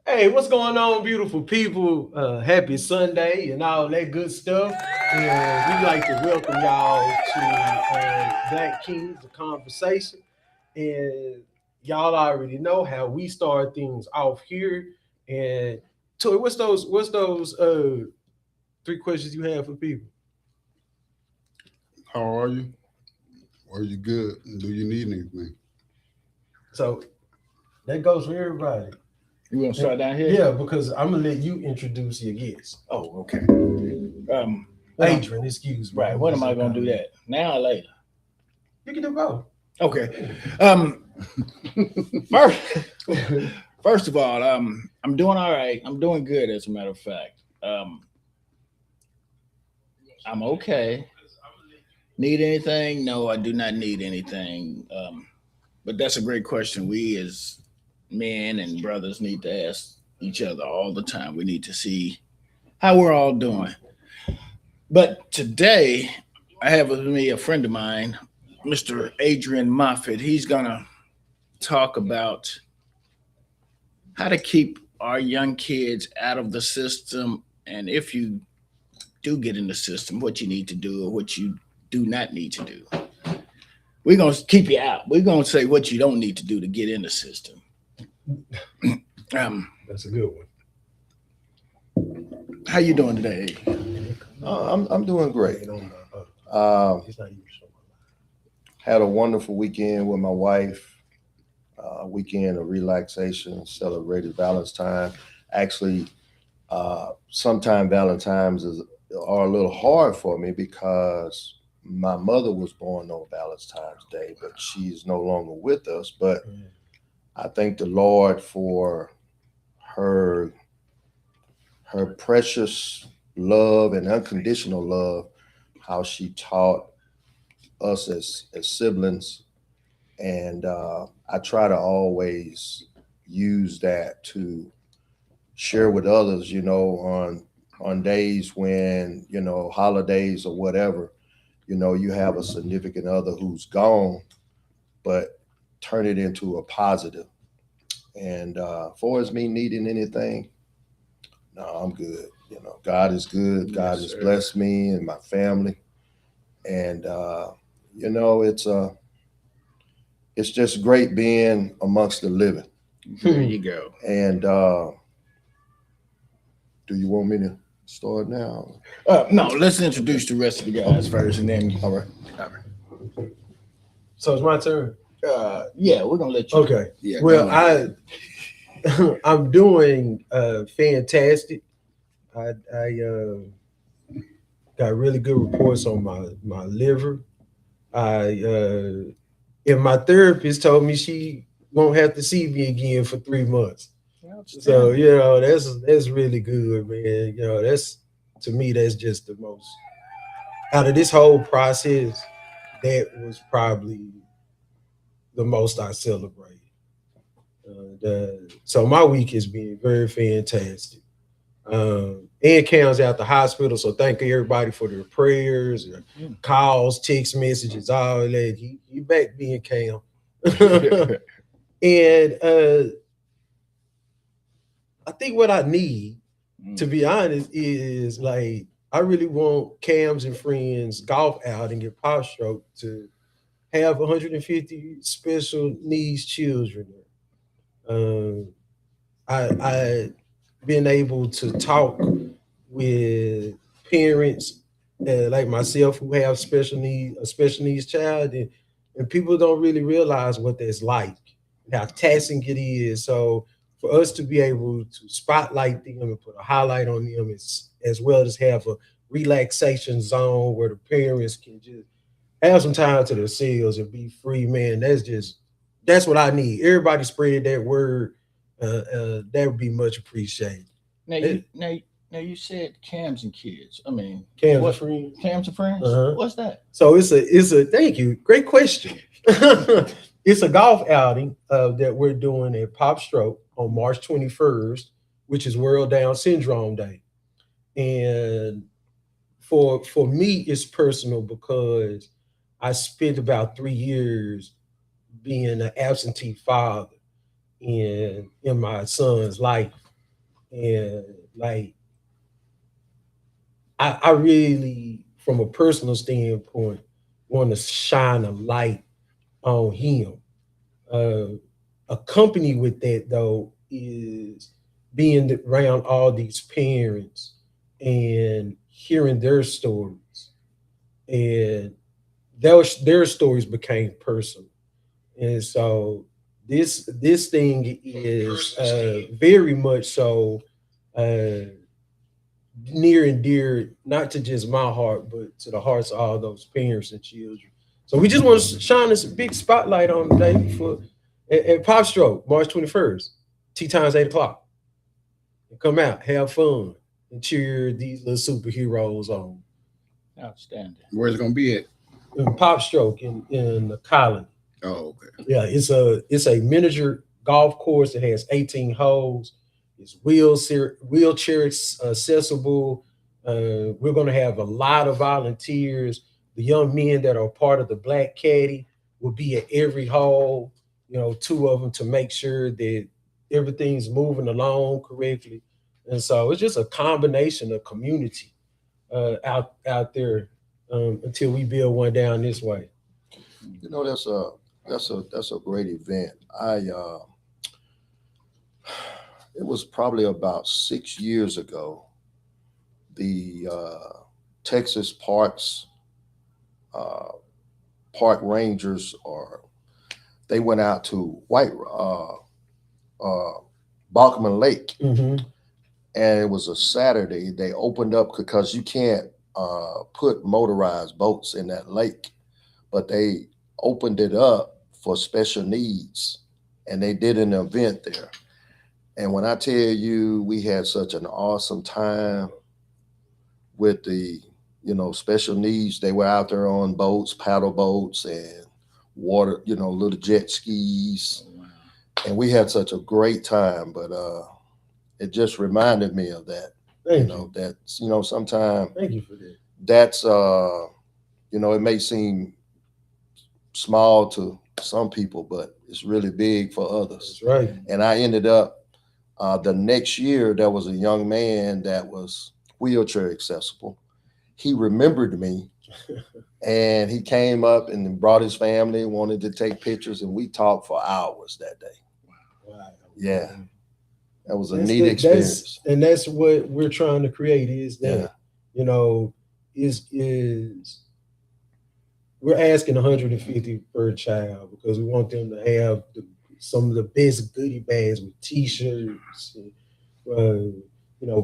Hey, what's going on, beautiful people? Happy Sunday and all that good stuff. And we'd like to welcome y'all to Black Kings, the conversation. And y'all already know how we start things off here. And Toy, what's those three questions you have for people? How are you? Are you good? Do you need anything? So that goes for everybody. You want to start down here? Yeah, because I'm gonna let you introduce your guest. Oh, okay. Adrian, excuse me. Right. When am I going to do that? Now or later? You can do both. Okay. First, first of all, I'm doing all right. I'm doing good, as a matter of fact. I'm okay. Need anything? No, I do not need anything. But that's a great question. We as men and brothers need to ask each other all the time. We need to see how we're all doing. But today, I have with me a friend of mine, Mr. Adrian Moffat. He's going to talk about how to keep our young kids out of the system. And if you do get in the system, what you need to do or what you do not need to do. We're going to keep you out. We're going to say what you don't need to do to get in the system. That's a good How you doing today? I'm doing great. one. Um, It's not even showing. had a wonderful weekend with my wife. Weekend of relaxation, celebrated Valentine's. Actually, sometime Valentine's are a little hard for me because my mother was born on Valentine's Day, but she's no longer with us. But I thank the Lord for her her precious love and unconditional love, how she taught us as siblings, and I try to always use that to share with others. On days when holidays or whatever, you have a significant other who's gone, but turn it into a positive. And for as me needing anything, no, I'm good. God is good. God Yes, has sir. blessed me and my family, and you know, it's uh, it's just great being amongst the living. There you go. And do you want me to start now? No, let's introduce the rest of the guys first, and then. All right. All right. So it's my turn. Yeah, we're gonna let you. Okay. Yeah. Well, go ahead. I'm doing fantastic. I got really good reports on my liver. I and my therapist told me she won't have to see me again for 3 months. So Outstanding. that's really good, man. That's to me that's just the most out of this whole process. That was probably the most I celebrated. So my week has been very fantastic. And Cam's out the hospital, so thank everybody for their prayers, their Mm. calls, text messages, all that. He back being Cam, and I think what I need, to Mm. be honest, is like I really want Cam's and friends golf outing at Pop Stroke to have 150 special needs children. Um, I been able to talk with parents like myself who have a special needs child, and people don't really realize what that's like, how taxing it is. So for us to be able to spotlight them and put a highlight on them, as well as have a relaxation zone where the parents can just have some time to themselves and be free, man. That's what I need. Everybody spread that word. That would be much appreciated. Now It, you now now you said cams and kids. I mean, Cam's a what friend. cams and friends? Uh-huh. What's that? So it's a thank you. Great question. It's a golf outing that we're doing at Pop Stroke on March 21st, which is World Down Syndrome Day. And for me, it's personal because I spent about 3 years being an absentee father in my son's life. And like I really, from a personal standpoint, want to shine a light on him. Uh, Accompanied with that though is being around all these parents and hearing their stories, and their stories became personal. And so this thing is very much so uh, near and dear, not to just my heart, but to the hearts of all those parents and children. So we just want to shine this big spotlight on the day for at Pop Stroke, March 21st, tea times 8 o'clock. And come out, have fun, and cheer these little superheroes on. Outstanding. Where's it gonna be at? In Pop Stroke in the Colony. Oh, okay. Yeah, it's a miniature golf course. It has 18 holes. It's wheelchair accessible. We're going to have a lot of volunteers. The young men that are part of the Black Caddy will be at every hole. You know, two of them to make sure that everything's moving along correctly. And so it's just a combination of community out there until we build one down this way. You know, that's a great event. It was probably about 6 years ago. The Texas uh, park rangers, or they went out to White Balkman Lake, Mm-hmm. and it was a Saturday. They opened up because you can't put motorized boats in that lake, but they opened it up for special needs, and they did an event there. And when I tell you, we had such an awesome time with the, special needs. They were out there on boats, paddle boats, and water, little jet skis, Oh, wow. and we had such a great time. But it just reminded me of that. Thank you. That's sometimes Thank you for that. that's it may seem small to some people, but it's really big for others. That's right. And I ended up the next year, there was a young man that was wheelchair accessible. He remembered me, and he came up and brought his family, wanted to take pictures, and we talked for hours that day. Wow. Yeah, that was a That's neat the- experience. that's what we're trying to create is that Yeah. you know is we're asking 150 per child because we want them to have some of the best goodie bags with t-shirts,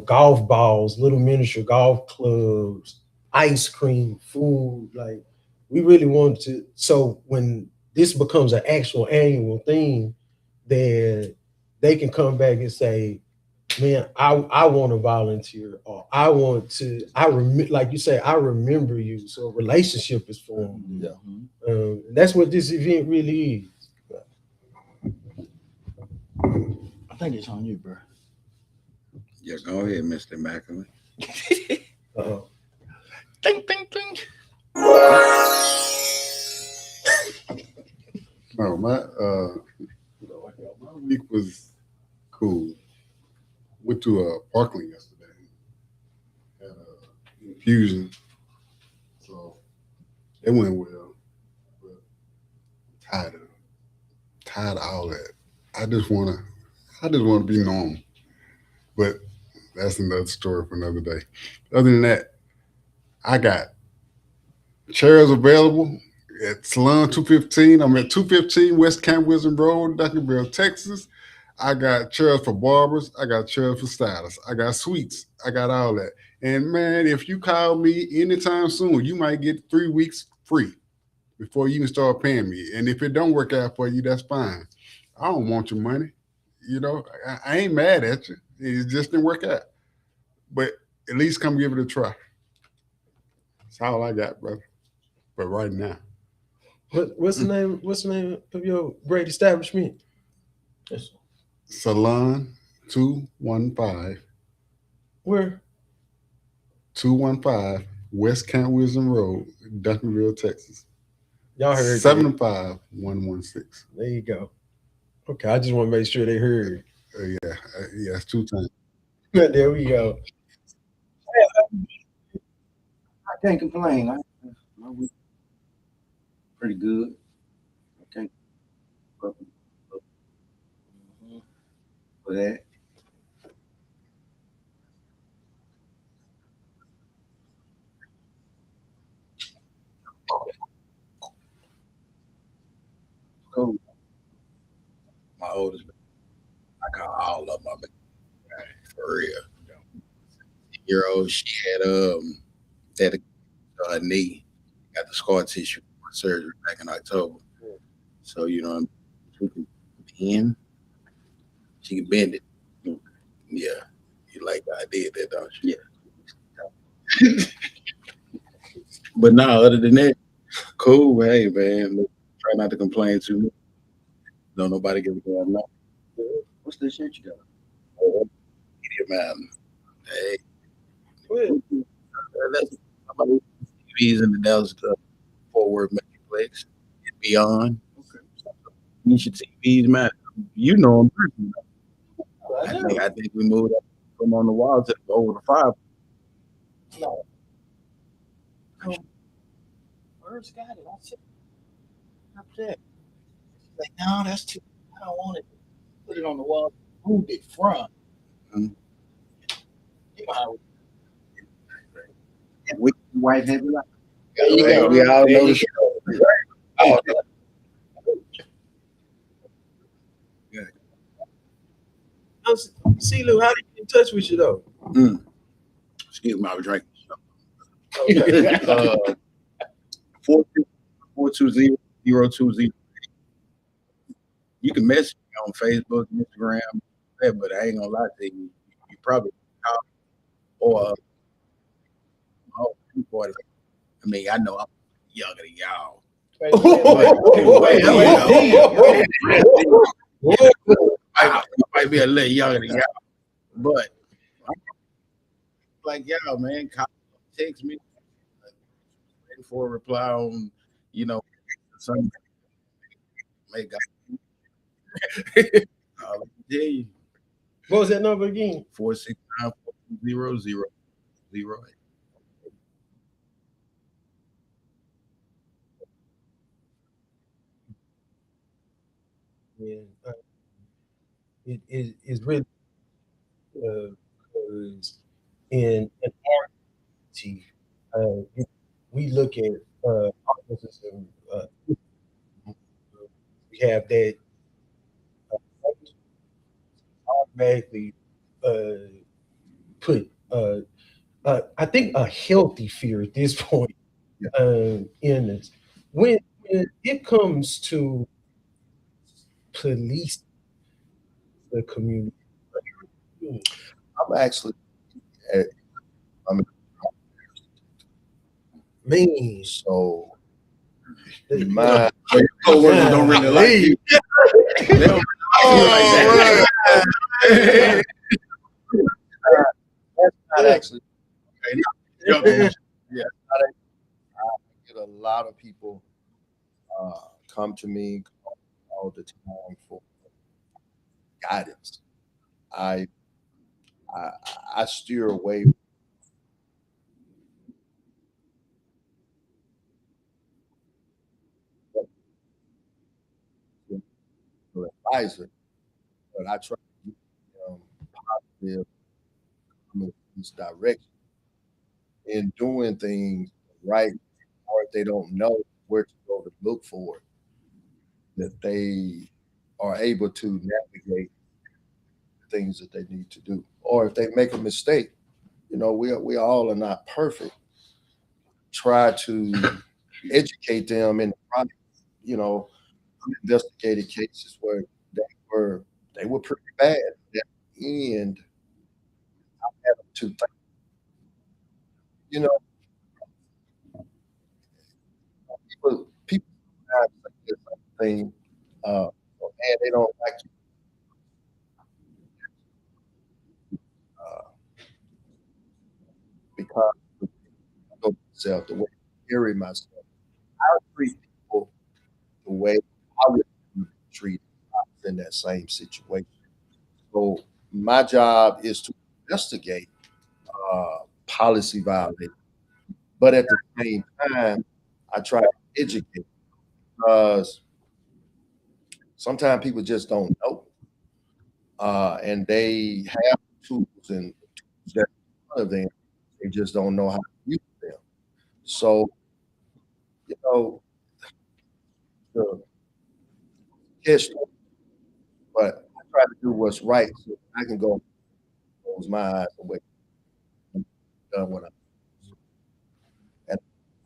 golf balls, little miniature golf clubs, ice cream, food. Like we really want to. So when this becomes an actual annual thing, then they can come back and say, man, I want to volunteer, or I want to. Like you say, I remember you. So a relationship is formed. Yeah. Mhm. And that's what this event really is. I think it's on you, bro. Yeah, go ahead, Mr. McAllen. Uh, Ding, ding, ding. No, my week was cool. Went to Parkland yesterday. Had a infusion, so it went well. But tired of all that. I just wanna be normal. But that's another story for another day. Other than that, I got chairs available at Salon 215. I'm at 215 West Camp Wisdom Road, Duncanville, Texas. I got chairs for barbers. I got chairs for stylists. I got suites. I got all that. And man, if you call me anytime soon, you might get 3 weeks free before you even start paying me. And if it don't work out for you, that's fine. I don't want your money. I ain't mad at you. It just didn't work out. But at least come give it a try. That's all I got, brother. But right now, what's the name? What's the name of your great establishment? Yes. Salon 215, Where? 215 West Camp Wisdom Road, Duncanville, Texas. Y'all heard that. 75116. There you go. Okay, I just want to make sure they heard. Yeah, it's 2 times. There we go. I can't complain. My week pretty good. I can't complain for that. So My oldest, I call all of my baby for real. year old, she had a knee, got the scar tissue surgery back in October. So she can bend, she can bend it. Yeah, you like the idea that, don't you? Yeah. But no, other than that, cool. Hey man, look, try not to complain too much. Don't nobody give a damn. No, what's the shit you got? man. Hey, Well, that's about TVs in the Dallas Fort Worth Metroplex and beyond. Okay. You should TVs, man. You know them. I know. I think we moved up from on the wall to over the five. No, first got it. I said, "Up there." She's like, no, that's too. I don't want it. Put it on the wall. Moved it from. Mhm. You know how We, White heavy like there you hey, go. we all There know you the go. story. Oh, See, Lou, how did he get in touch with you though? excuse me, I was drinking. Okay. 420 You can message me on Facebook, Instagram, but I ain't gonna lie to you. You probably call or oh, 240. I mean, I know I'm younger than y'all. Wait, wait, I might be a little younger than y'all, but I'm like y'all, man. Call, text me, waiting for a reply on, you know, something. Make God, I'll tell you. What was that number again? 469 Yeah, it's really because in RT, we look at autism. We have that automatically uh, put, I think, a healthy fear at this point in this. When it comes to police the community, I'm actually, uh, I'm man, so the- my coworkers don't really like you. They don't really like that. that's not actually. Yeah. I get a lot of people come to me all the time for guidance. I I, I steer away from the advisor, but I try to give them positive direction in doing things right, or if they don't know where to go to look for it, that they are able to navigate the things that they need to do. Or if they make a mistake, we all are not perfect. Try to educate them in the process. You know, I investigated cases where they were they were pretty bad. At the end, had them to think, you know, people sometimes say something, and they don't like you uh, because of myself, the way I carry myself. I treat people the way I would be treated if I was in that same situation. So my job is to investigate policy violations. But at the same time, I try to educate because sometimes people just don't know, and they have tools and tools that are in front of them. They just don't know how to use them. So you know, the catch, but I try to do what's right so I can go close my eyes and wait and done what I and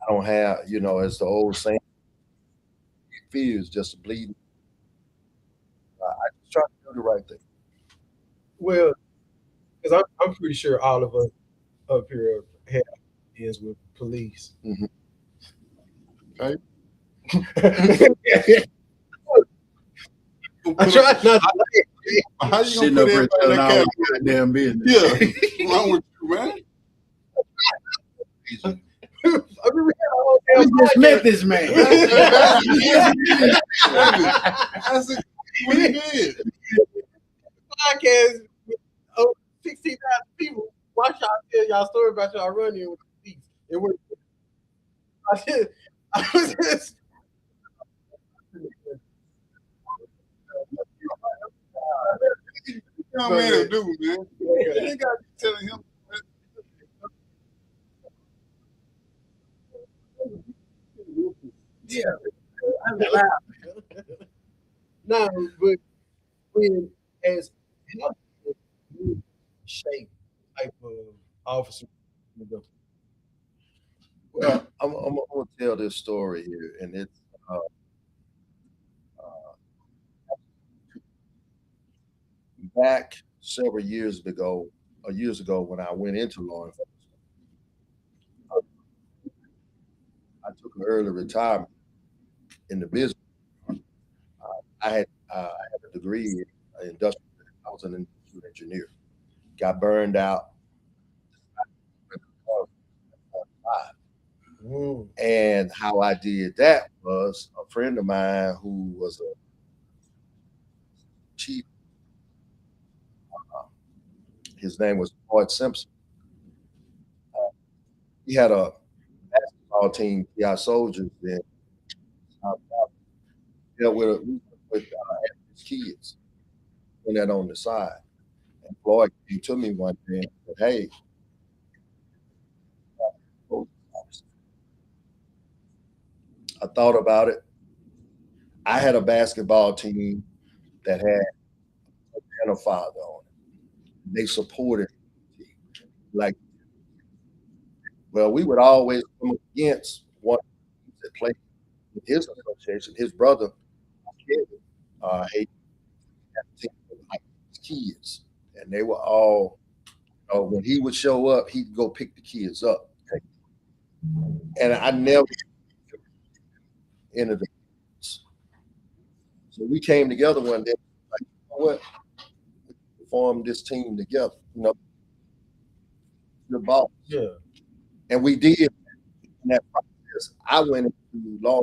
I don't have, as the old saying, fear is just a bleeding. I just try to do the right thing. Well, because I'm pretty sure all of us up here have experience with police. Mhm. Okay. I try not to. How you Sitting gonna up put here everybody in telling that all category? your goddamn business. Yeah. What's wrong with you, man? I mean, we had a whole We damn just met podcast. this man. That's exactly what he did. Podcast with over 16,000 people. Watch y'all tell y'all story about y'all running with the police. And what I was just Young man to do, man. You ain't got to be telling him. Yeah. I'm loud. no, but when as how did you shape type of officer? Well, I'm gonna tell this story here, and it's back several years ago when I went into law enforcement. I took an early retirement in the business. I had a degree in industrial. I was an industrial engineer. Got burned out. Mm. And how I did that was a friend of mine who was a chief. His name was Floyd Simpson. He had a basketball team, PI Soldiers, and I dealt with his kids, and that on the side. And Floyd came to me one day and said, "Hey, I thought about it. I had a basketball team that had a father on it. They supported the team. Like, well, we would always come against one that played in his association. His brother, Kevin, he had a team with like his kids, and they were all. When he would show up, he'd go pick the kids up, and I never entered the. So we came together one day. Like, you know what? We formed this team together. The boss, Yeah. and we did in that process. I went into law,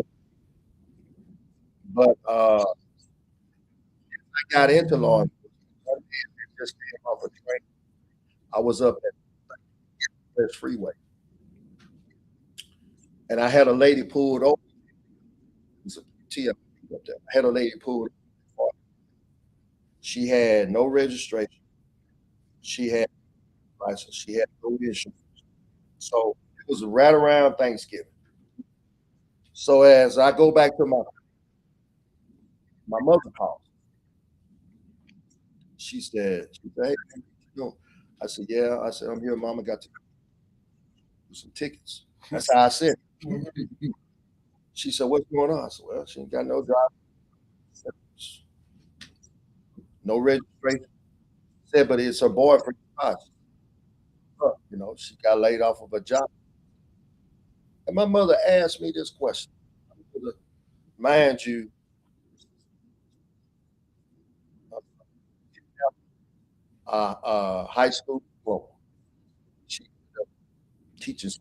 but I got into law enforcement. One day I just came off a train. I was up at West Freeway, and I had a lady pulled over. It was a TF up there. I had a lady pulled over. She had no registration. She had no license. She had no insurance. So it was right around Thanksgiving. So as I go back to my mother called. She said, "Hey, what you doing?" I said, "Yeah." I said, "I'm here. Mama got to do some tickets." That's how I said it. She said, "What's going on?" I said, "Well, she ain't got no job, no registration." Said, "But it's her boyfriend." She got laid off of a job. And my mother asked me this question. Mind you, high school diploma. She teaches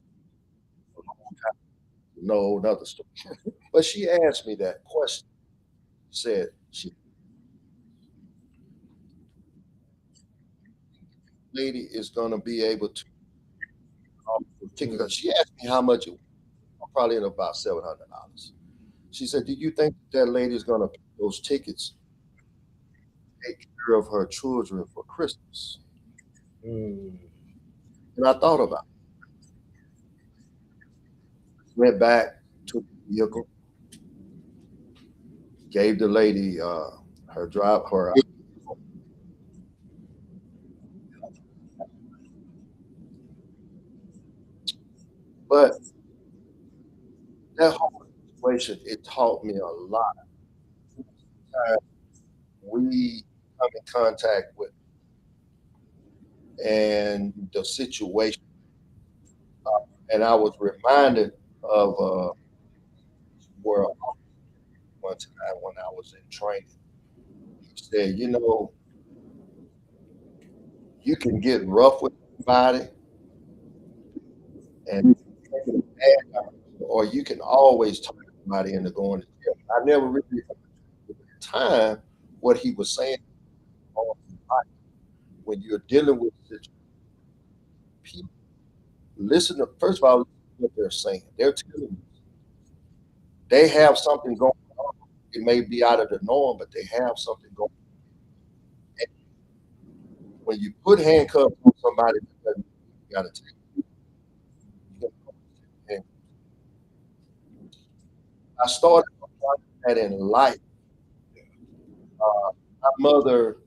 a long time, no another story. But she asked me that question. Said she lady is going to be able to ticket. 'Cause she asked me how much it was, probably in about $700. She said, "Do you think that lady is going to pay those tickets take care of her children for Christmas?" Mm. And I thought about it. Went back to the vehicle, gave the lady her drive her, but that whole situation it taught me a lot. We come in contact with and the situation, and I was reminded of where one time when I was in training. He said, "You know, you can get rough with somebody and or you can always talk somebody into going to jail." I never really understood at the time what he was saying. When you're dealing with people, listen to first of all listen to what they're saying. They're telling you they have something going on. It may be out of the norm, but they have something going on. When you put handcuffs on somebody, you got to take it. I started that in life. My mother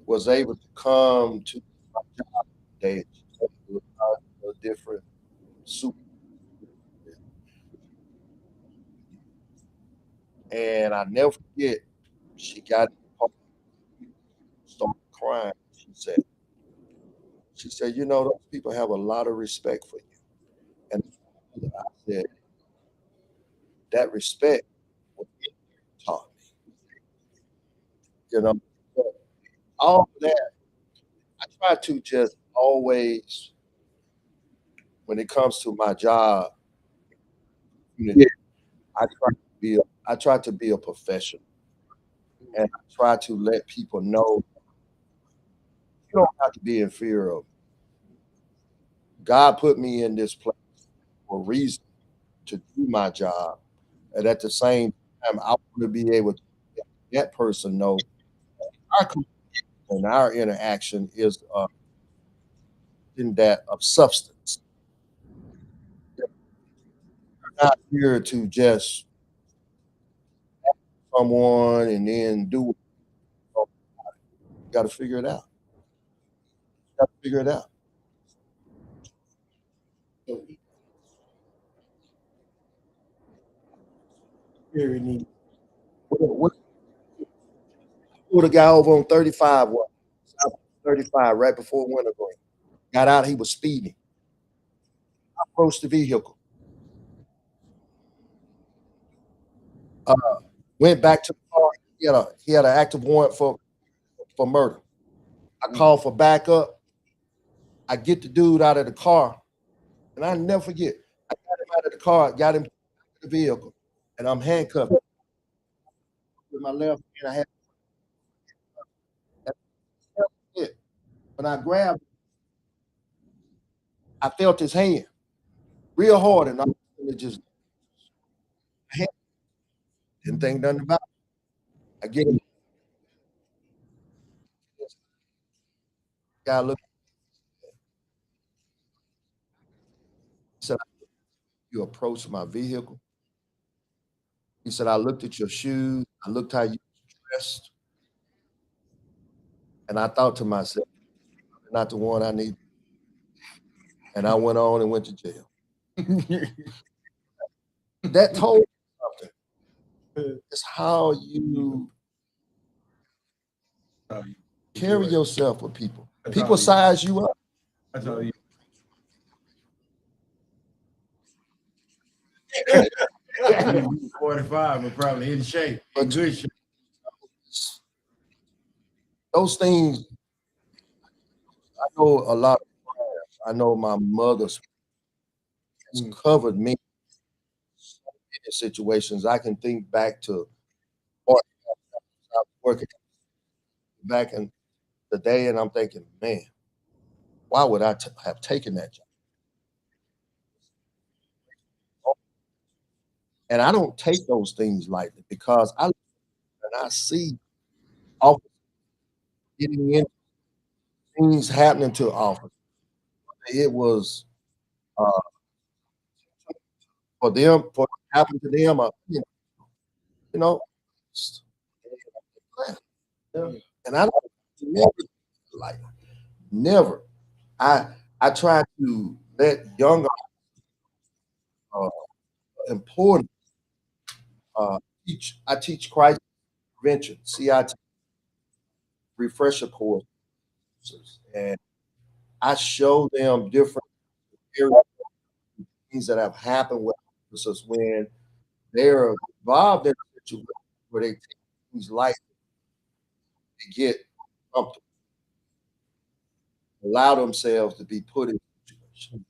was able to come to my job today. She was a different super, and I never forget. She got in the car, started crying. She said, "You know, those people have a lot of respect for you." And I said, "That respect was taught me." You know, all of that. I try to just always, when it comes to my job, yeah, I try to be a professional, and I try to let people know you don't have to be in fear of. God put me in this place for a reason to do my job, and at the same time, I want to be able to let that person know our and our interaction is in that of substance. We're not here to just someone and then do it. You got to figure it out. Got to figure it out. So very neat. What the guy over on 35 was? 35 right before Wintergreen. Got out, he was speeding. I approached the vehicle. Uh, went back to the car. He had an active warrant for murder. I called for backup. I get the dude out of the car, and I never forget. I got him out of the car, got him to the vehicle, and I'm handcuffed with my left hand. I had it. When I grabbed, I felt his hand real hard, and I just didn't think nothing about it. I get him. Guy looked. He said, "You approached my vehicle." He said, "I looked at your shoes. I looked how you dressed, and I thought to myself, not the one I need." And I went on and went to jail. That told me something. It's how you carry yourself with people. People size you up. That's all you. 45, but probably in shape, in good shape. Those things, I know a lot of prayers. I know my mother's has covered me in situations. I can think back to or I was working back in the day, and I'm thinking, man, why would I have taken that job? And I don't take those things lightly because I see officers getting in, things happening to officers. It was uh, for them, for it to happen to them, you know, and I don't never like never. I try to let younger uh, important I teach crisis prevention, CIT refresher courses, and I show them different areas, things that have happened with officers when they're involved in a situation where they take things lightly to get comfortable, allow themselves to be put in situations.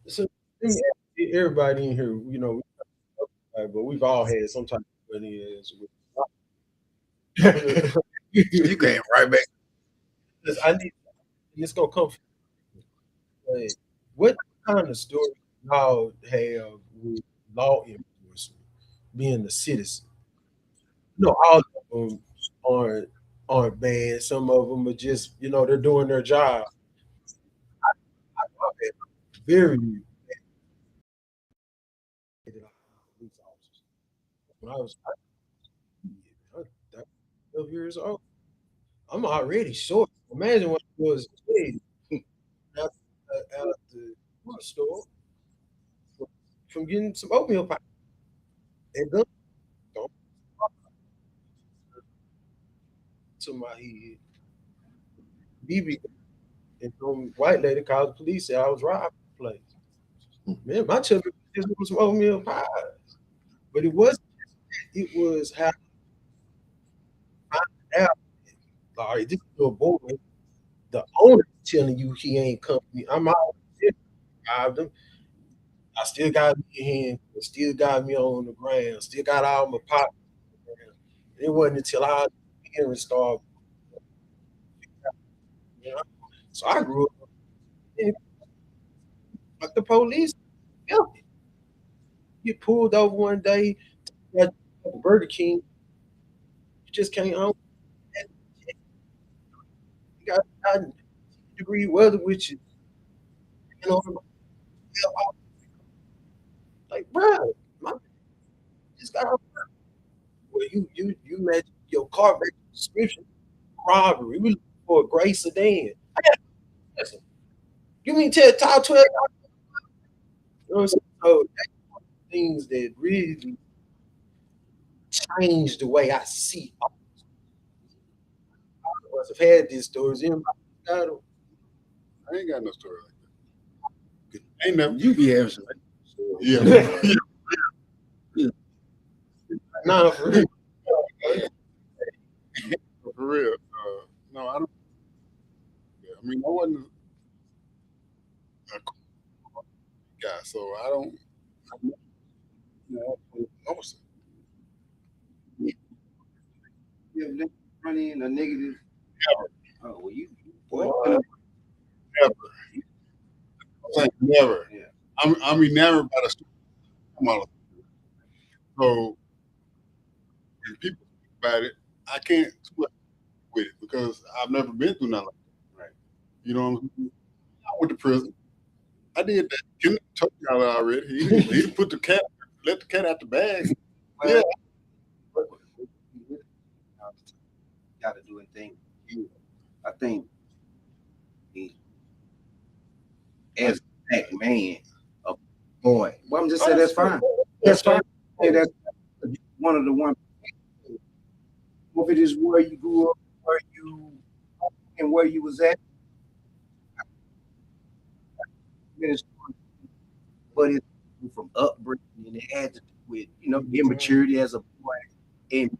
So let me ask everybody in here, but we've all had some type of money as You came right back. I need, and it's gonna come from what kind of story y'all have with law enforcement being a citizen? All of them aren't aren't bad. Some of them are just, they're doing their job. I've had very bad police officers. When I was 12 years old, I'm already short. Imagine what I was a kid out, out of the grocery store from getting some oatmeal pie. And gun don't to my head. BB and some white lady called the police, said I was robbing the place. Man, my children just want some oatmeal pie. But it wasn't, it was how I found out. All right, this is your boy. The owner telling you he ain't company. I'm out. Robbed him. I still got me in hand, still got me on the ground, still got all my pockets. It wasn't until I was here and started, you know. So I grew up like the police. Felt it. You pulled over one day at Burger King, you just can't own that. You got 90-degree weather with you, like, bro, my just got off. Well, you match your car back description robbery. We looking for a gray sedan. I got listen. You mean tell top 12? You know what I'm saying? So that's things that really changed the way I see. All of us have had these stories. Anybody got 'em? I ain't got no story like that. Ain't never. You be having some. Yeah. Nah, for real. For real. No, I don't. Yeah, I mean, I wasn't a guy, so I don't. I'm not, officer. You have never run in a negative. Oh, well, boy, Never. I'm saying never. Yeah. I'm enamored by the story. So when people speak about it, I can't sweat with it because I've never been through nothing like that. Right. You know what I'm saying? I went to prison. I did that. Ken told y'all already. He put let the cat out the bag. Yeah. Got to do anything. I think as a black man, a boy. Well, I'm just saying that's fine. That's fine. Hey, that's one of the ones. If it is where you grew up, where you and where you was at, but it's from upbringing and it had to do with immaturity as a boy and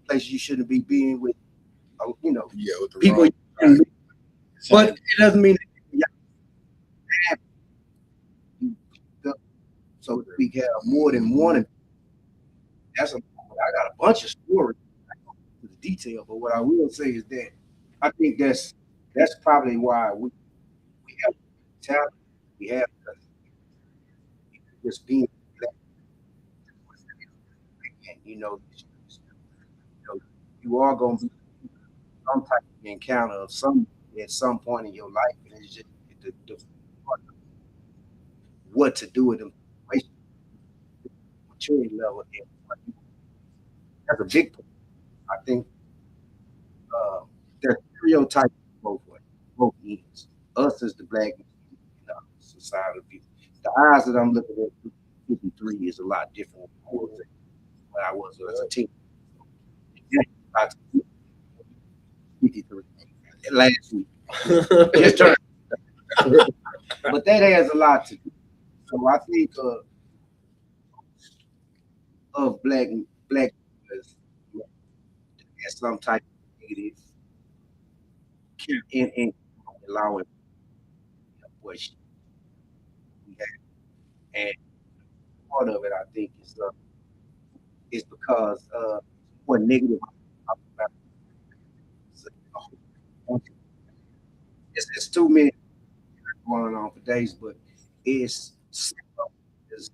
places you shouldn't be being with Yeah, with the people. wrong. But it doesn't mean that so we have more than one. That's I got a bunch of stories to detail, but what I will say is that I think that's probably why we have talent we have just being black, and you are gonna be some type of encounter of some at some point in your life, and it's just the what to do with them situations, maturity level. And that's a big point. I think uh, there's stereotypes both ways, both ends. Us as the black society people. The eyes that I'm looking at 53 is a lot different than when I was as a teen. Yeah, about 53 last week. Just turned, but that has a lot to do. So I think of black as some type of negative in allowing what she had. And part of it, I think, is because what negative. It's too many going on for days, but it's is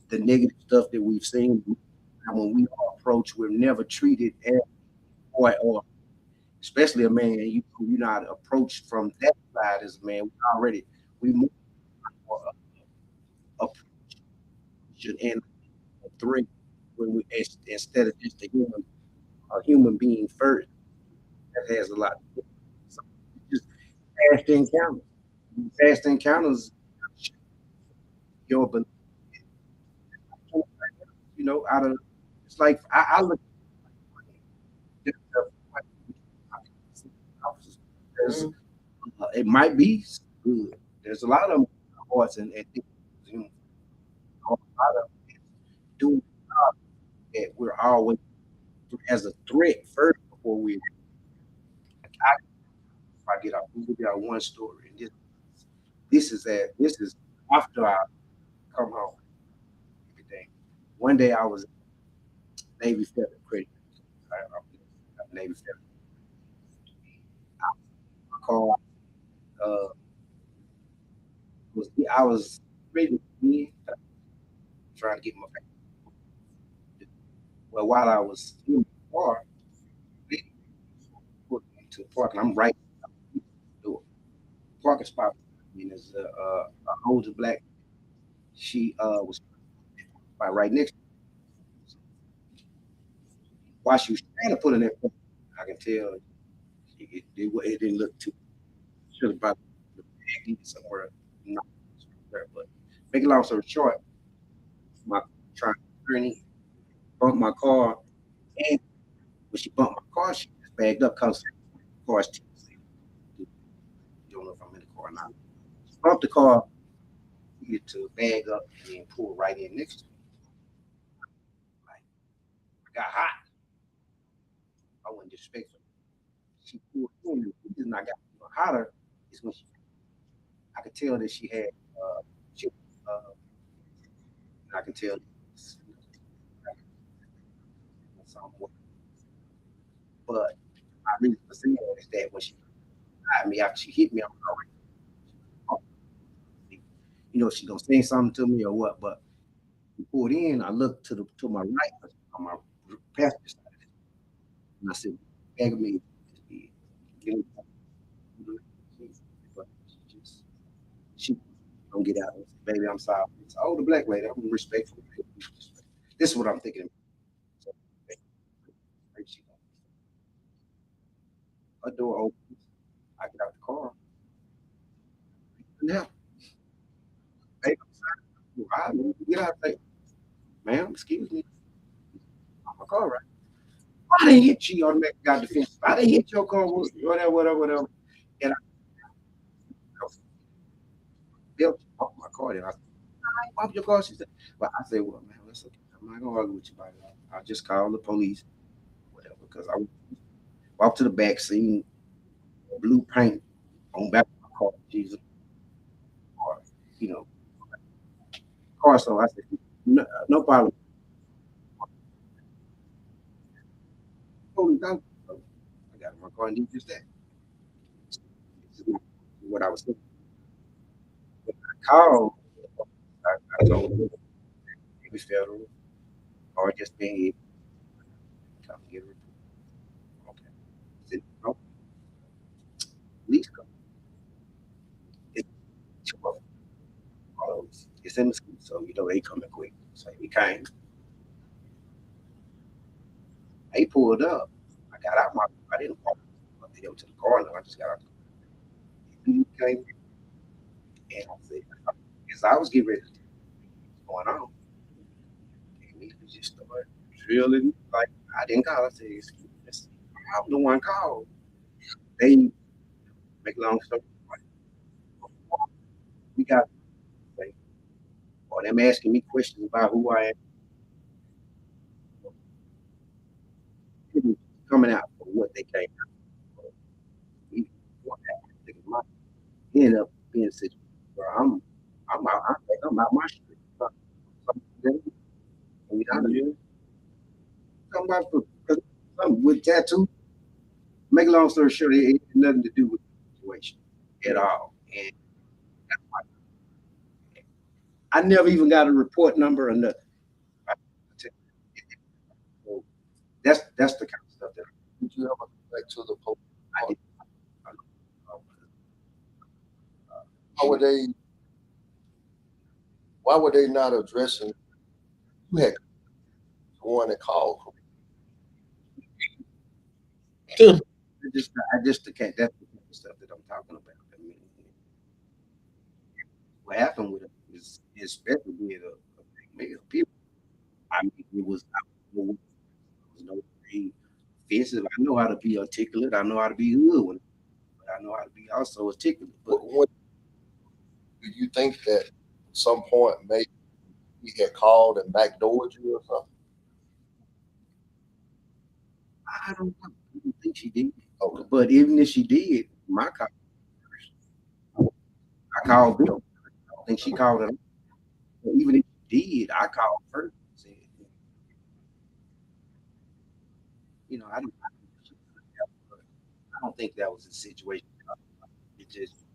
the negative stuff that we've seen. And when we are approached, we're never treated as or especially a man. You're not approached from that side as a man. We move for approach and a threat when instead of just a human being first. That has a lot. To do. So just fast encounters. Fast encounters. Your out of it's like I look at the it might be good. There's a lot of them arts and a lot of doing that we're always as a threat first before I get out. We get out one story, and this is after I come home everything. One day I was Navy Federal credit. I'm Navy Federal. I called. Uh, I was ready to be trying to get my well while I was in the car, they put me to the park, and I'm right door parking spot. I mean, there's a older black. She was right next. While she was trying to put in that, I can tell it didn't look too. She was about to somewhere, not there. But make a long story short, my trying to turn it, bumped my car, and when she bumped my car, she just bagged up because the car's tipsy. You don't know if I'm in the car or not. Bumped the car, needed to bag up and then pull right in next to me. Like, I got hot. I wasn't disrespectful. She pulled in. The reason I got even hotter is when I could tell that she had, she, I could tell somewhat. But I really was saying is that when she got me after she hit me, I'm already, oh, she gonna say something to me or what. But we pulled in. I looked to my right on my passenger side, and I said, "Bag of me, get it." But she don't get out. I said, "Baby, I'm sorry." It's an older black lady. I'm respectful. This is what I'm thinking. So, she, her door opens. I get out the car. Yeah, baby, I'm sorry. Get out. Like, ma'am, excuse me. I'm my car, right? I didn't hit you on that got defense. I didn't hit your car, whatever, whatever, whatever. And I built off my car. And I said, I off your car. She said, but I said, well, man, that's okay. I'm not gonna argue with you about it. I'll just call the police, whatever, because I walked to the back, seen blue paint on back of my car. Jesus, car, you know, car. So I said, no, no problem. told him, "Don't." I got in my car and did just that. This is what I was thinking. I called. I told him it was federal or just being come get a report. Okay. I said, "No, police come. It's short. It's in the school, so you know they coming quick." So he came. They pulled up. I got out my. I didn't walk to the car. No, I just got out. He came and I said, as I was getting ready to tell what's going on, and he just started drilling like I didn't call. I said, "Excuse me, I'm the one called." They make a long story. We got like, or them asking me questions about who I am, coming out for what they came out for. He, he ended up being a situation where I'm out. I think I'm out my street. We done here. Talking about something with tattoo. Make a long story short, it had nothing to do with the situation at all. And I never even got a report number or nothing. So that's the kind of stuff that Did you ever go back to the police? I did. Why were they? Why were they not addressing? You had the one that called. I just can't. That's the kind of stuff that I'm talking about. I mean, what happened with it is especially with a big male people. I mean, it was no very offensive. I know how to be articulate. I know how to be good when, but I know how to be also articulate. But What do you think that at some point maybe he had called and backdoored you or something? I don't know. I don't think she did. Okay. But even if she did, my call, I called Bill. I don't think she called it. But even if she did, I called first. And said, I don't think that was a situation. It just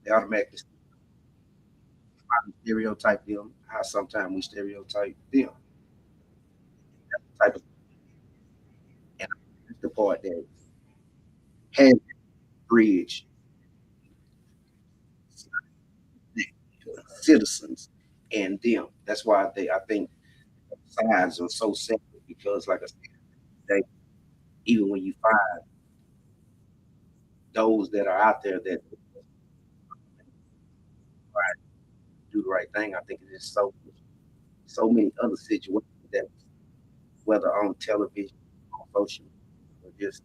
they automatically stereotype them. How sometimes we stereotype them. Type of and that's the part that has bridge citizens and them. That's why I think sides are so separate because, like I said, they, even when you find those that are out there that do the right thing, I think it is so many other situations that whether on television, on social, or just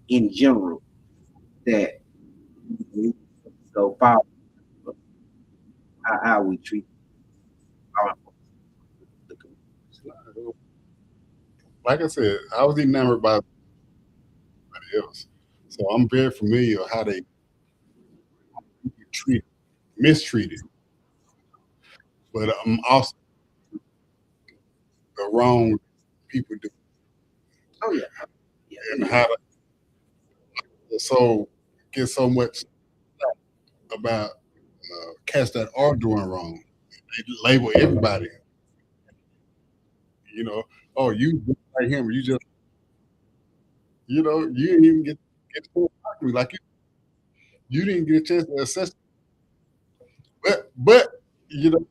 in general, that we go follow how we treat our the community. Like I said, I was enamored by somebody else, so I'm very familiar with how they treat, mistreated. But I'm also the wrong people do, Oh yeah, yeah. and how so get so much about cats that are doing wrong. They label everybody, you know. Oh, you just like him. You just, you didn't even get to talk to me like you didn't get a chance to assess. But you know,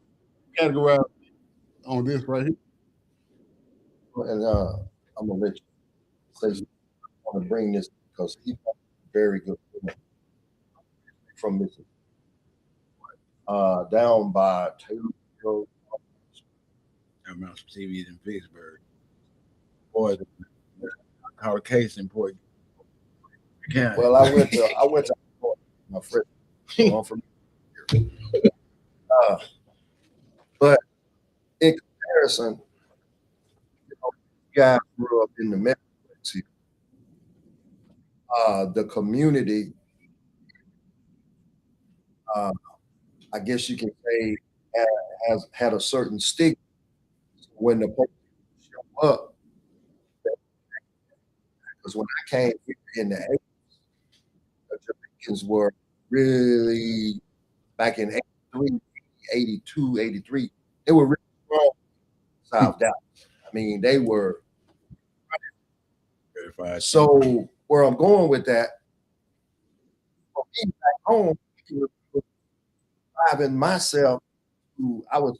categorize on this right here. And I'm gonna let you say. I want to bring this because he's very good from Mississippi. Down by Taylor Road. I'm out TV in Pittsburgh. Boy, I caught a case in Port County. Well, I went to my friend. So I'm from here. But in comparison, guy grew up in the Metroplex here. The community, uh, I guess you can say, has had a certain stigma when the police show up. Because when I came here in the 80s, the Jamaicans were really, back in 83, 82, 83, they were really strong South Dallas. I mean, they were. Verified. So where I'm going with that, for me back home, driving myself I was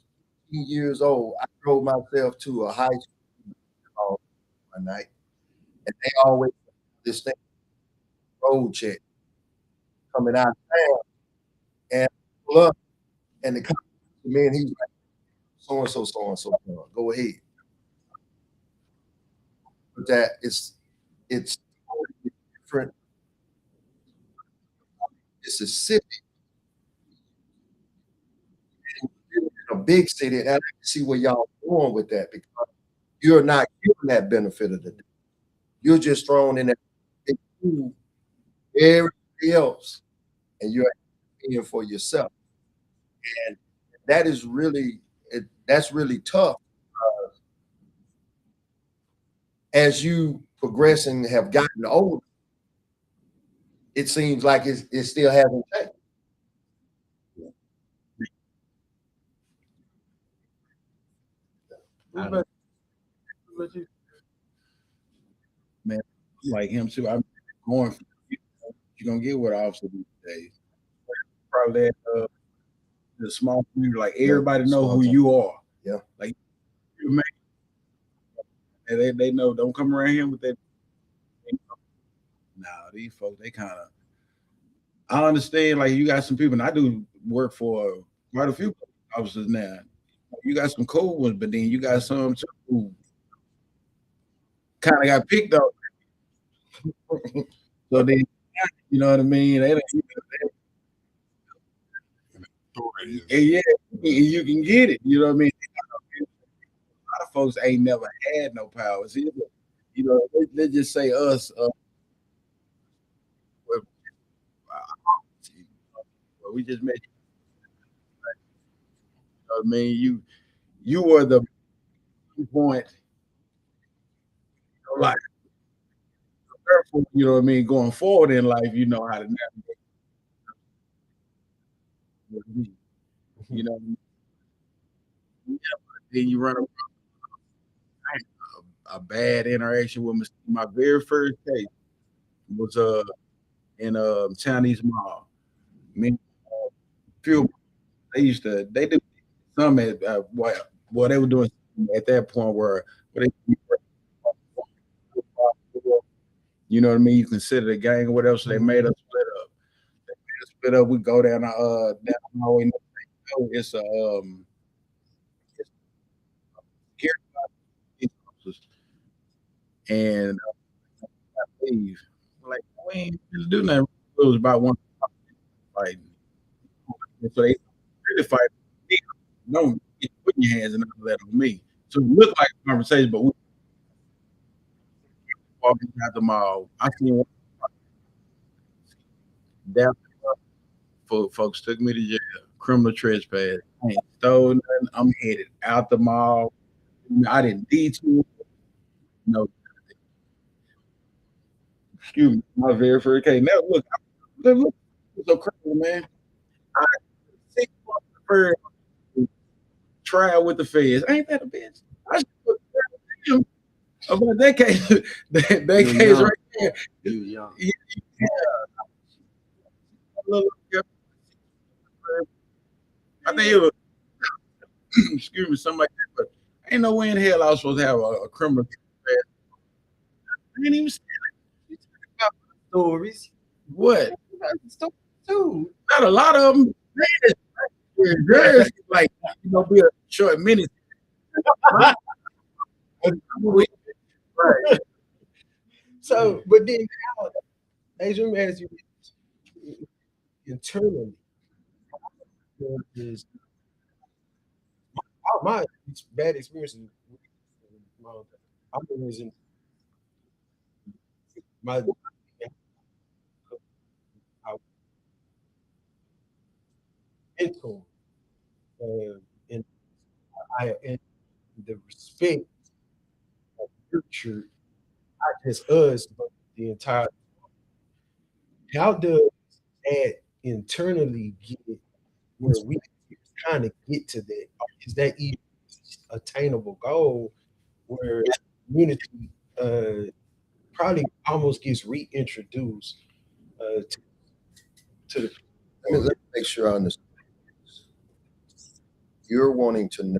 15 years old. I drove myself to a high school one night, and they always this thing road check coming out of town, and I pull up, and the cop to me, and he's like, so and so, so and so, go ahead. But that it's totally different. It's a city, in a big city, and I can see where y'all going with that because you're not given that benefit of the doubt. You're just thrown in that big pool, everybody else, and you're in for yourself. And that is really that's really tough as you progress and have gotten older. It seems like it still hasn't changed. What about, what about you? Man, I'm like him too. I'm going for you're gonna get with officer these days. Probably that the small community, like everybody know small who town. you are. Yeah. Like you make and they know don't come around here with that. Nah, these folks, they kind of I understand like you got some people and I do work for quite a few officers now. You got some cool ones, but then you got some too who kind of got picked up. So then you know what I mean? They don't, Stories. and yeah, you can get it. You know what I mean? A lot of folks ain't never had no powers either. You know, they just say us. Well, we just met. You know what I mean? You were the point. Like, therefore, you know what I mean. Going forward in life, you know how to navigate. What it is. You know, yeah, but then you run a bad interaction with my very first case was in Chinese Mall. Me, few they used to they did some at well they were doing at that point where they you know what I mean. You consider the gang or whatever, so they made us split up. They made us split up. We go down down the hallway. It's a it's here and I leave. Like we ain't gonna do nothing. It was about one fight. So they really fight. Don't get putting your hands and all that on me. So it looked like a conversation, but we walking out the mall. I seen one down folks took me to jail. Criminal trespass. I ain't stole nothing. I'm headed out the mall. I didn't detour. No, excuse me. My very first case. Now look, it's so crazy, man. I 6 months deferred trial with the feds. Ain't that a bitch? I should put him about that case. That You case young. right there. You young. Yeah, look, I think it was excuse me, something like that. But ain't no way in hell I was supposed to have a criminal trespass. I ain't even saying You talking about stories. what. Stories too. Not a lot of them. There's like be a short minute. Right. So, but then how, Asian as you internally is my bad experiences. I was in my mentor, and and the respect of nurture, not just us, but the entire. How does that internally get where we kind of get to that? Is that even attainable goal where community probably almost gets reintroduced to the. Let me make sure I understand. You're wanting to know,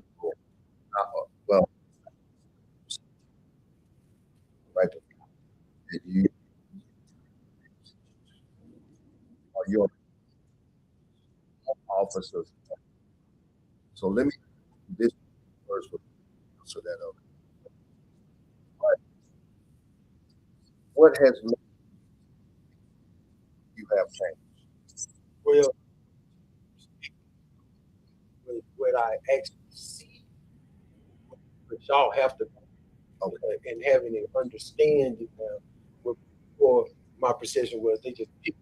well, right, that you are your officers. So let me do this first so that what has made you have changed? Well, what I actually see, but y'all have to and having an understanding before my perception was they just pick.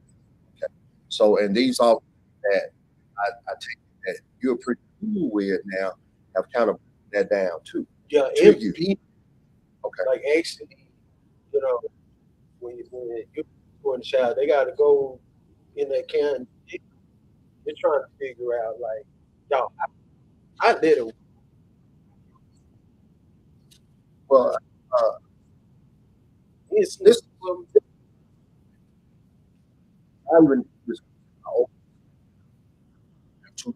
Okay. So, and these all that I take that you're pretty cool with now have kind of that down too. Yeah, To you. okay. Like actually, you know, when you go in the shower, they got to go in that can. They're trying to figure out like, y'all, I let it. Well, It's this I even this two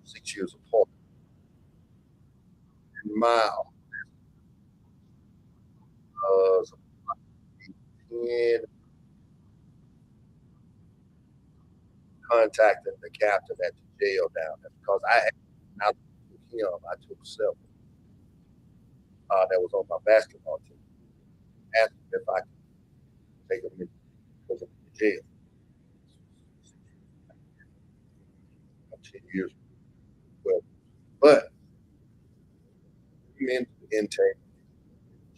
6 years apart. And my in contacting the captain at the jail down there because I took him, I took several that was on my basketball team. Asked him if I could take him in the jail. 10 years. Well, but we intake,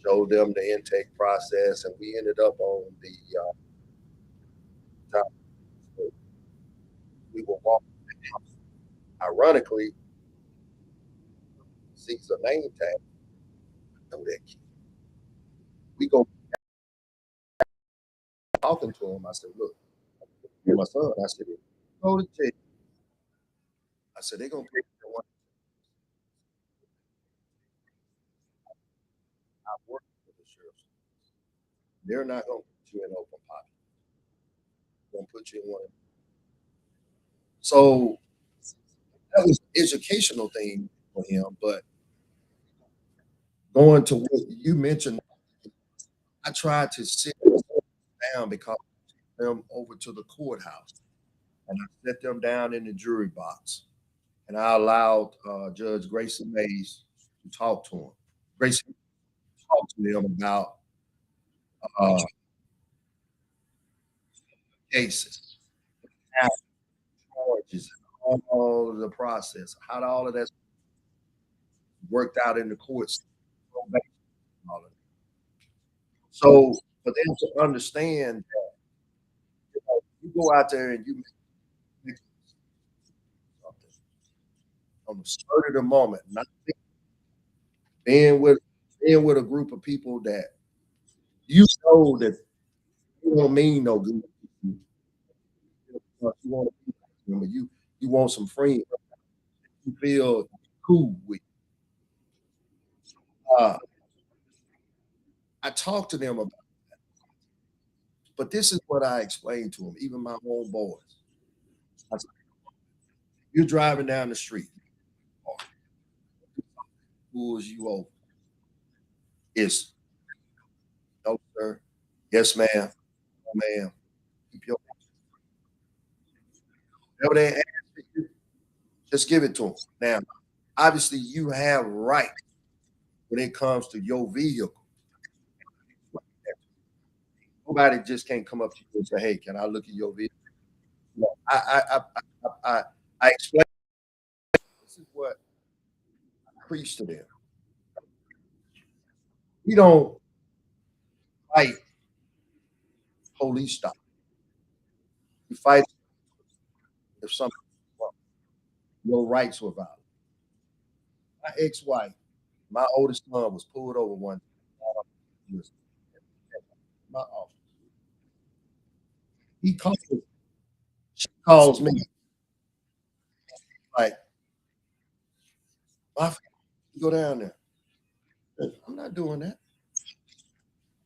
showed them the intake process, and we ended up on the top. We were walking. Ironically, sees a name tag. I know that kid. We go talking to him. I said, "Look, you're my son." I said, "Go to jail." I said, "They're gonna pick the one I work for the sheriff's. They're not gonna put you in open pocket. They're gonna put you in one." So that was an educational thing for him. But going to what you mentioned, I tried to sit down because I took them over to the courthouse and I set them down in the jury box and I allowed Judge Grayson Mays to talk to him. Grayson talked to them about uh, cases, charges, all of the process, how all of that worked out in the courts. So for them to understand that you go out there and you make something on the spur of the moment, not being with being with a group of people that you know that you don't mean no good. You want to be like them, you want some friends. You feel cool with. Uh, I talked to them about, but this is what I explained to them, even my own boys. I said, you're driving down the street, pulls you over. It's no, sir. Yes, ma'am. No, ma'am. Keep your whatever they ask you, just give it to them. Now, obviously, you have right when it comes to your vehicle. Nobody just can't come up to you and say, "Hey, can I look at your vehicle?" No, I explain. This is what I preach to them. We don't fight police stop. We fight if something wrong. Your rights were violated. My ex-wife, my oldest son was pulled over one time. my office. He calls me like, "My go down there." I'm not doing that.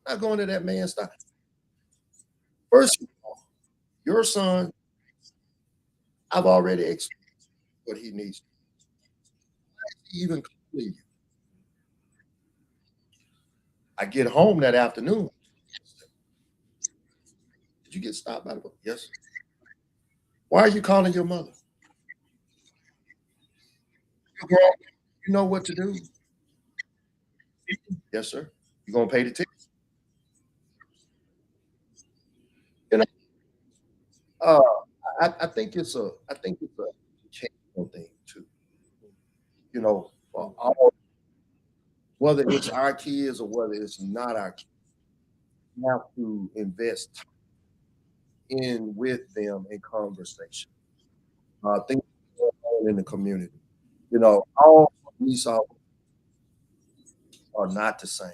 I'm not going to that man's stop. First of all, your son, I've already explained what he needs. Why is he even calling you? I get home that afternoon. Did you get stopped by the book? Yes. Why are you calling your mother? You grown, you know what to do. Yes, sir. You gonna pay the ticket? You know, uh, I think it's a educational thing too. You know, for all, whether it's our kids or whether it's not our kids, we have to invest in with them in conversation. Things going on in the community. You know, all police officers are not the same.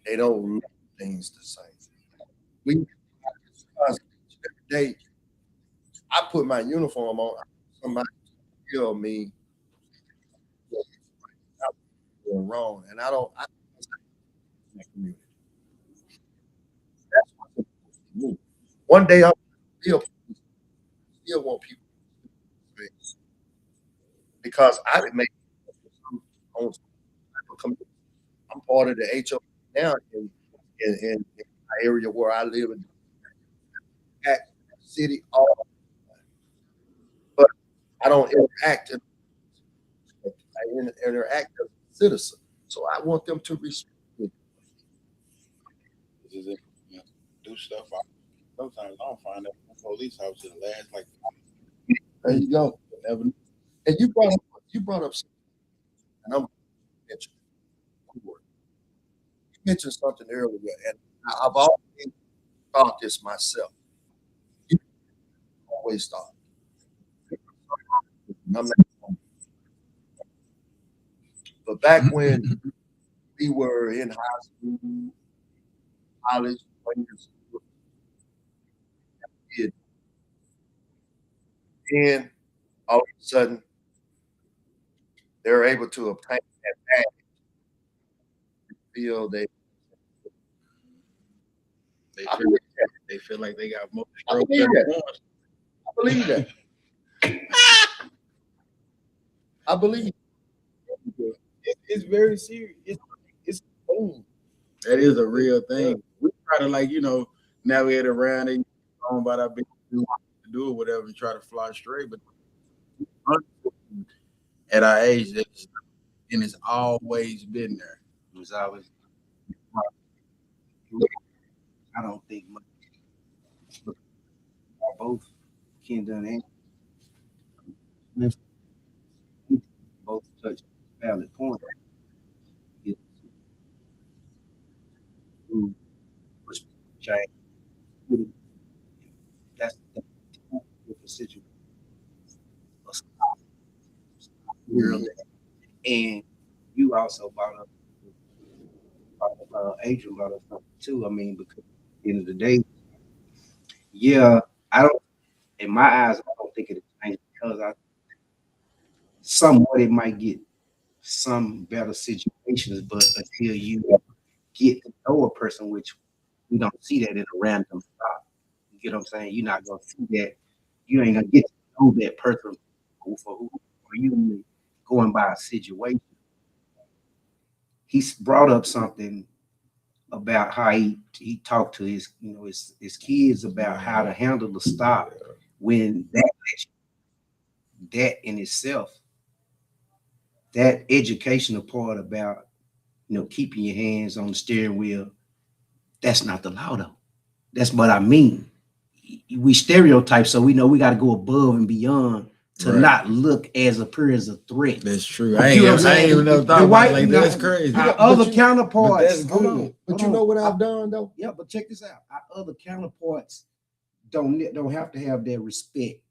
They don't look things the same. We every day I put my uniform on. Somebody tell me I'm doing wrong, and I don't. I in that community. That's what's important to me. One day I'm still want people to respect because I didn't make on community. I'm part of the HO now in my area where I live in the city, all, but I don't interact. I interact as a citizen, so I want them to respect me. This is it. You know, do stuff. Sometimes I don't find that police officer last like There you go. never. And you brought up something, and I'm mentioning you mentioned something earlier, and I've always thought this myself. You always thought. I'm not, but back when we were in high school, college, when you did, then all of a sudden they're able to obtain that back, feel They I feel believe that. they feel like they got more I strokes believe than that. one. I believe that. I believe It's very serious. It's boom. That is a real thing. We try to navigate around and go on about our business, do it, whatever, and try to fly straight. But at our age, and it's always been there. It's always. I don't think much. Both Kendon and Smith both touch a valid point. It's to change. That's the different situation. Really. And you also brought up Adrian brought up something too. I mean, because at the end of the day, yeah, I don't. In my eyes, I don't think it changed because somewhat it might get some better situations, but until you get to know a person, which we don't see that in a random stop. You get what I'm saying? You're not gonna see that. You ain't gonna get to know that person for who are you going by a situation. He's brought up something about how he talked to his kids about how to handle the stop when that in itself, that educational part about keeping your hands on the steering wheel, that's not the law though. That's what I mean. We stereotype, so we know we got to go above and beyond to Right. not look as a threat. That's true. You I know what I'm ain't saying? even never The thought about white- it like that. That's crazy. Our But other you- counterparts. but that's hold good. on, But hold you on. know what I've done though? Yeah, but check this out. Our other counterparts don't have to have that respect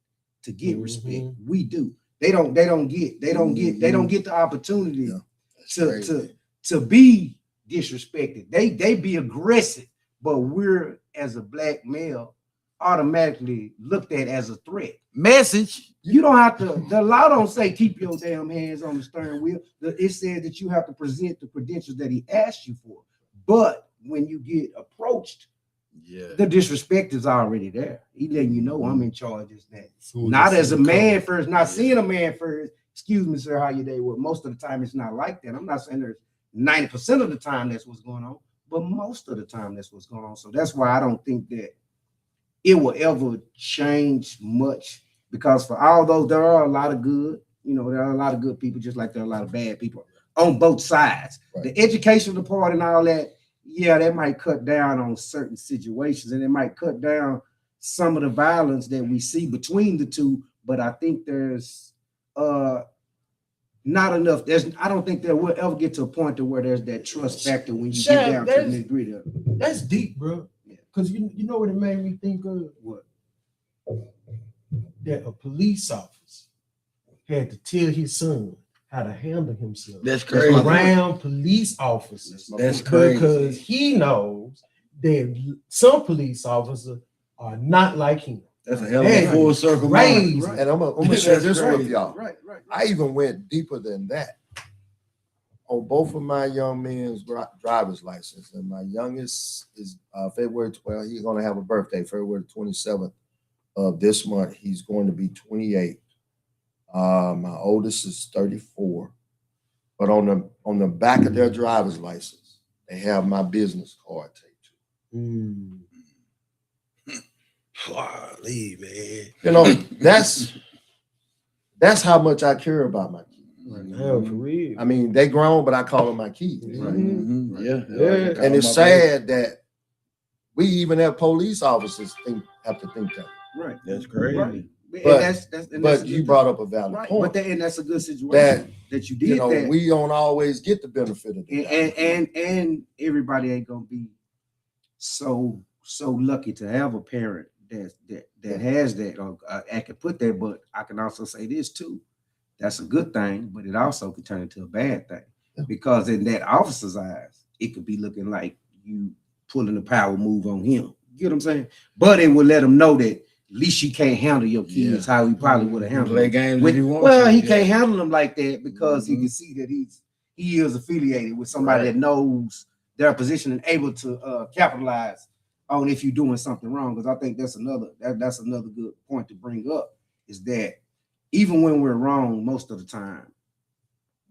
to get respect. We do. They don't get the opportunity Yeah, to be disrespected. They be aggressive but we're as a black male automatically looked at as a threat. Message. You don't have to, the law don't say keep your damn hands on the steering wheel. It says that you have to present the credentials that he asked you for. But when you get approached, the disrespect is already there. He letting you know I'm in charge of that. Not as a man first, not seeing a man first. Excuse me, sir, how you day? Well, most of the time it's not like that. I'm not saying there's 90% of the time that's what's going on, but most of the time that's what's going on. So that's why I don't think that it will ever change much, because for all those, there are a lot of good, there are a lot of good people, just like there are a lot of bad people on both sides. Right. The educational part and all that, yeah, that might cut down on certain situations, and it might cut down some of the violence that we see between the two. But I think there's not enough. I don't think that we'll ever get to a point to where there's that trust factor when you get down to the nitty-gritty. That's deep, bro. Because you know what it made me think of? What? That a police officer had to tell his son how to handle himself. That's crazy. Around police officers. That's crazy. Because he knows that some police officers are not like him. That's a hell of a full circle. Crazy. Right. And I'm gonna share this with y'all. Right. I even went deeper than that. On both of my young men's driver's license, and my youngest is February 12th. He's going to have a birthday, February 27th of this month. He's going to be 28. My oldest is 34. But on the back of their driver's license, they have my business card taped to. Golly, man. You know, that's how much I care about my kids. No, for real. I mean, they grown, but I call them my kids. Right. Mm-hmm. Yeah. And it's sad that we even have police officers have to think that. Right. That's crazy. Right. But you brought up a valid point. But that's a good situation that you did. That. We don't always get the benefit of that. And everybody ain't gonna be so lucky to have a parent that has that, or I can put that. But I can also say this too. That's a good thing, but it also could turn into a bad thing, because in that officer's eyes, it could be looking like you pulling a power move on him. You know what I'm saying? But it will let him know that at least you can't handle your kids how he probably would have handled play them. games if you want. Well, he can't handle them like that because he can see that he is affiliated with somebody that knows their position and able to capitalize on if you're doing something wrong. Because I think that's another good point to bring up, is that even when we're wrong, most of the time,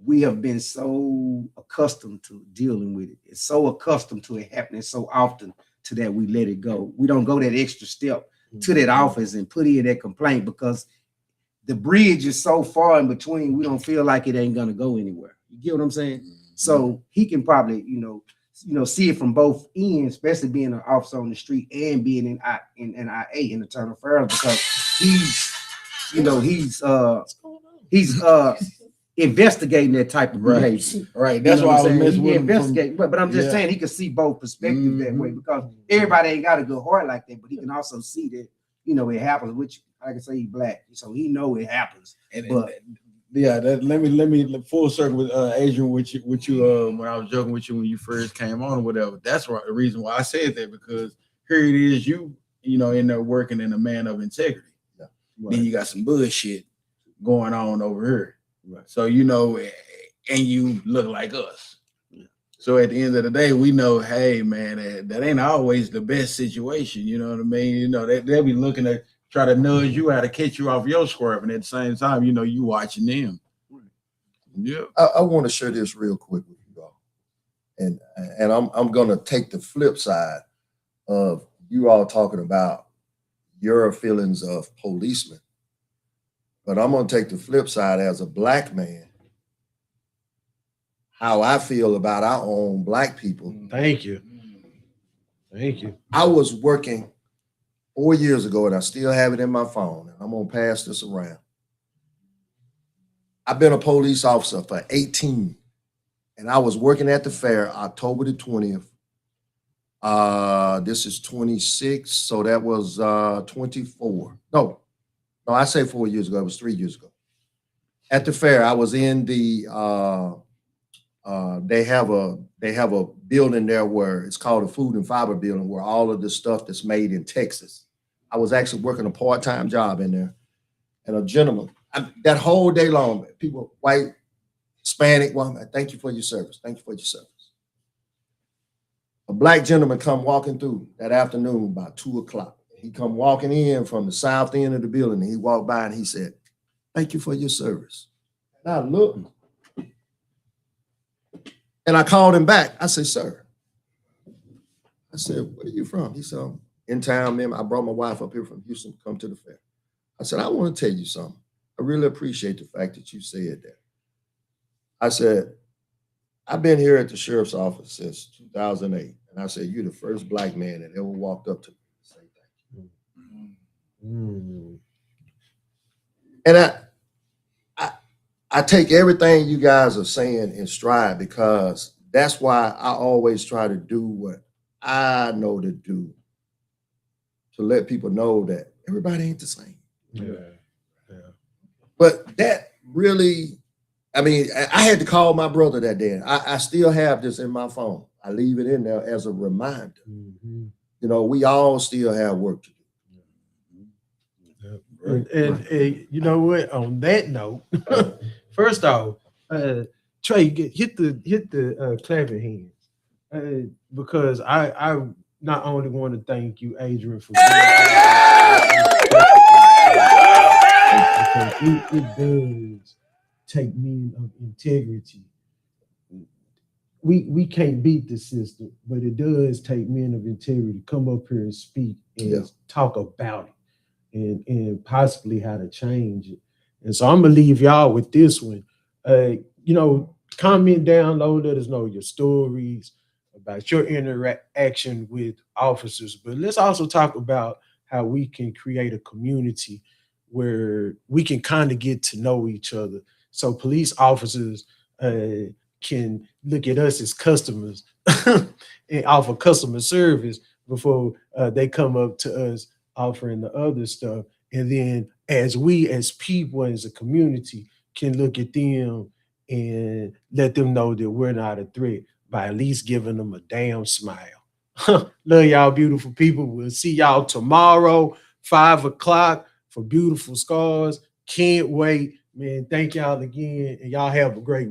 we have been so accustomed to dealing with it. It's so accustomed to it happening so often to that we let it go. We don't go that extra step to that office and put in that complaint, because the bridge is so far in between, we don't feel like it ain't gonna go anywhere. You get what I'm saying? So he can probably, see it from both ends, especially being an officer on the street and being in IA, in internal affairs, because he's investigating that type of behavior. Right. That's why I was messing with him. But I'm just saying he can see both perspectives that way, because everybody ain't got a good heart like that, but he can also see that, it happens, which I can say he's black, so he know it happens. Let me full circle with Adrian with you when I was joking with you when you first came on or whatever. That's the reason why I said that, because here it is, you in there working in a man of integrity. Yeah. Right. Then you got some bullshit going on over here. Right. So and you look like us. Yeah. So at the end of the day, we know, hey man, that ain't always the best situation. You know what I mean? They'll be looking to try to nudge you out to catch you off your square, and at the same time, you watching them. Right. Yeah. I want to share this real quick with you all, and I'm gonna take the flip side of you all talking about your feelings of policemen. But I'm going to take the flip side as a black man, how I feel about our own black people. Thank you. I was working 4 years ago, and I still have it in my phone, and I'm going to pass this around. I've been a police officer for 18, and I was working at the fair October the 20th. This is 26, so that was 24. No, I say 4 years ago. It was 3 years ago. At the fair, I was in the they have a building there where it's called the Food and Fiber Building, where all of the stuff that's made in Texas. I was actually working a part-time job in there, and a gentleman, that whole day long, people, white, Hispanic, woman, thank you for your service. Thank you for your service. A black gentleman come walking through that afternoon about 2:00. He come walking in from the south end of the building, and he walked by and he said, "Thank you for your service." And I looked, and I called him back. I said, "Sir," I said, "where are you from?" He said, "I'm in town, man. I brought my wife up here from Houston to come to the fair." I said, "I want to tell you something. I really appreciate the fact that you said that." I said, "I've been here at the sheriff's office since 2008. And I said, you're the first black man that ever walked up to me and say thank you." Mm. And I take everything you guys are saying in stride, because that's why I always try to do what I know to do, to let people know that everybody ain't the same. Yeah. But that really, I mean, I had to call my brother that day. I still have this in my phone. I leave it in there as a reminder. Mm-hmm. You know, we all still have work to do. And you know what? On that note, first off, Trey, hit the clapping hands, because I not only want to thank you, Adrian, for because it does take men of integrity. We can't beat the system, but it does take men of integrity to come up here and speak and talk about it, and possibly how to change it. And so I'm gonna leave y'all with this one. Comment down low, let us know your stories about your interaction with officers. But let's also talk about how we can create a community where we can kind of get to know each other. So police officers can look at us as customers and offer customer service before they come up to us offering the other stuff. And then as we as people, as a community, can look at them and let them know that we're not a threat by at least giving them a damn smile. Love y'all, beautiful people. We'll see y'all tomorrow, 5:00 for Beautiful Scars. Can't wait, man. Thank y'all again, and y'all have a great